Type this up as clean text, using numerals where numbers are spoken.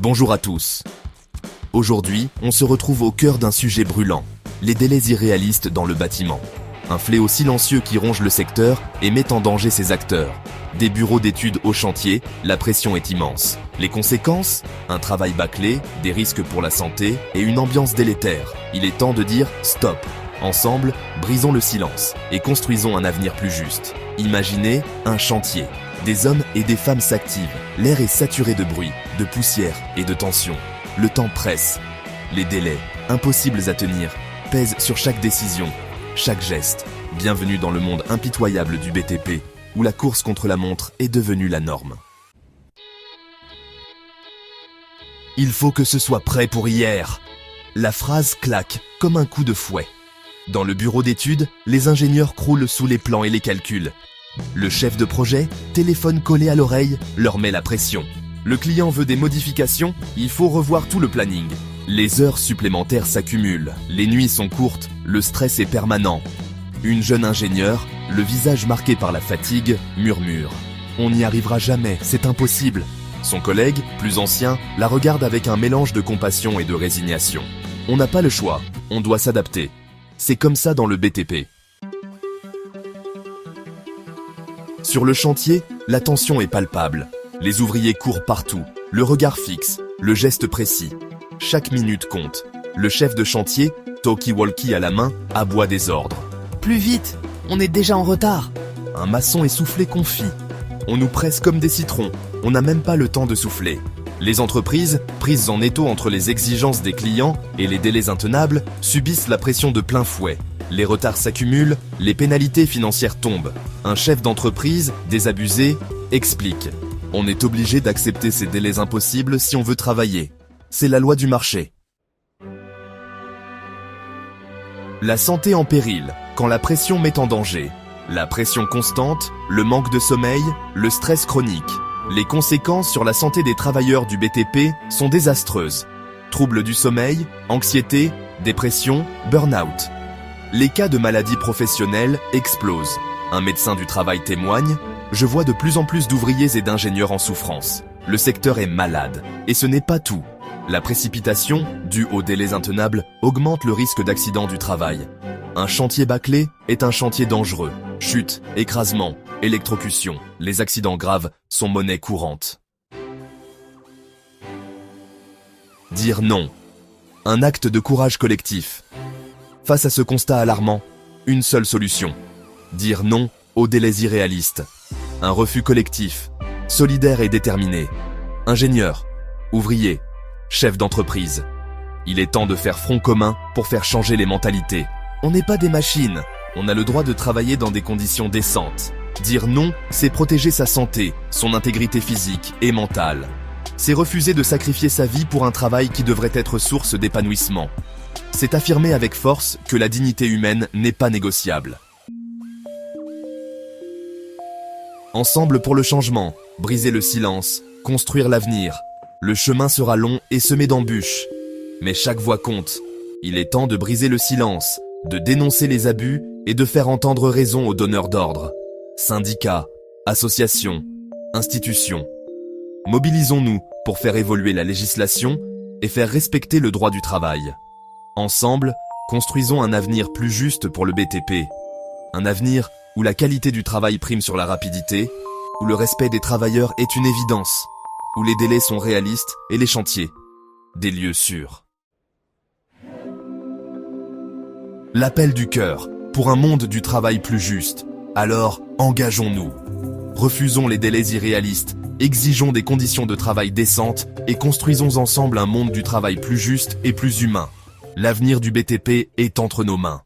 Bonjour à tous. Aujourd'hui, on se retrouve au cœur d'un sujet brûlant, les délais irréalistes dans le bâtiment. Un fléau silencieux qui ronge le secteur et met en danger ses acteurs. Des bureaux d'études au chantier, la pression est immense. Les conséquences? Un travail bâclé, des risques pour la santé et une ambiance délétère. Il est temps de dire stop. Ensemble, brisons le silence et construisons un avenir plus juste. Imaginez un chantier. Des hommes et des femmes s'activent. L'air est saturé de bruit, de poussière et de tension. Le temps presse. Les délais, impossibles à tenir, pèsent sur chaque décision, chaque geste. Bienvenue dans le monde impitoyable du BTP, où la course contre la montre est devenue la norme. Il faut que ce soit prêt pour hier. La phrase claque comme un coup de fouet. Dans le bureau d'études, les ingénieurs croulent sous les plans et les calculs. Le chef de projet, téléphone collé à l'oreille, leur met la pression. Le client veut des modifications, il faut revoir tout le planning. Les heures supplémentaires s'accumulent, les nuits sont courtes, le stress est permanent. Une jeune ingénieure, le visage marqué par la fatigue, murmure. On n'y arrivera jamais, c'est impossible. Son collègue, plus ancien, la regarde avec un mélange de compassion et de résignation. On n'a pas le choix, on doit s'adapter. C'est comme ça dans le BTP. Sur le chantier, la tension est palpable. Les ouvriers courent partout, le regard fixe, le geste précis. Chaque minute compte. Le chef de chantier, talkie-walkie à la main, aboie des ordres. Plus vite, on est déjà en retard. Un maçon essoufflé confie. On nous presse comme des citrons, on n'a même pas le temps de souffler. Les entreprises, prises en étau entre les exigences des clients et les délais intenables, subissent la pression de plein fouet. Les retards s'accumulent, les pénalités financières tombent. Un chef d'entreprise, désabusé, explique. On est obligé d'accepter ces délais impossibles si on veut travailler. C'est la loi du marché. La santé en péril, quand la pression met en danger. La pression constante, le manque de sommeil, le stress chronique. Les conséquences sur la santé des travailleurs du BTP sont désastreuses. Troubles du sommeil, anxiété, dépression, burn-out. Les cas de maladies professionnelles explosent. Un médecin du travail témoigne « Je vois de plus en plus d'ouvriers et d'ingénieurs en souffrance. Le secteur est malade. Et ce n'est pas tout. La précipitation, due aux délais intenables, augmente le risque d'accident du travail. Un chantier bâclé est un chantier dangereux. Chute, écrasement, électrocution. Les accidents graves sont monnaie courante. Dire non. Un acte de courage collectif. Face à ce constat alarmant, une seule solution. Dire non aux délais irréalistes. Un refus collectif, solidaire et déterminé. Ingénieurs, ouvriers, chefs d'entreprise. Il est temps de faire front commun pour faire changer les mentalités. On n'est pas des machines, on a le droit de travailler dans des conditions décentes. Dire non, c'est protéger sa santé, son intégrité physique et mentale. C'est refuser de sacrifier sa vie pour un travail qui devrait être source d'épanouissement. C'est affirmer avec force que la dignité humaine n'est pas négociable. Ensemble pour le changement, briser le silence, construire l'avenir. Le chemin sera long et semé d'embûches. Mais chaque voix compte. Il est temps de briser le silence, de dénoncer les abus et de faire entendre raison aux donneurs d'ordre. Syndicats, associations, institutions. Mobilisons-nous pour faire évoluer la législation et faire respecter le droit du travail. Ensemble, construisons un avenir plus juste pour le BTP. Un avenir où la qualité du travail prime sur la rapidité, où le respect des travailleurs est une évidence, où les délais sont réalistes et les chantiers, des lieux sûrs. L'appel du cœur, pour un monde du travail plus juste. Alors, engageons-nous. Refusons les délais irréalistes, exigeons des conditions de travail décentes et construisons ensemble un monde du travail plus juste et plus humain. L'avenir du BTP est entre nos mains.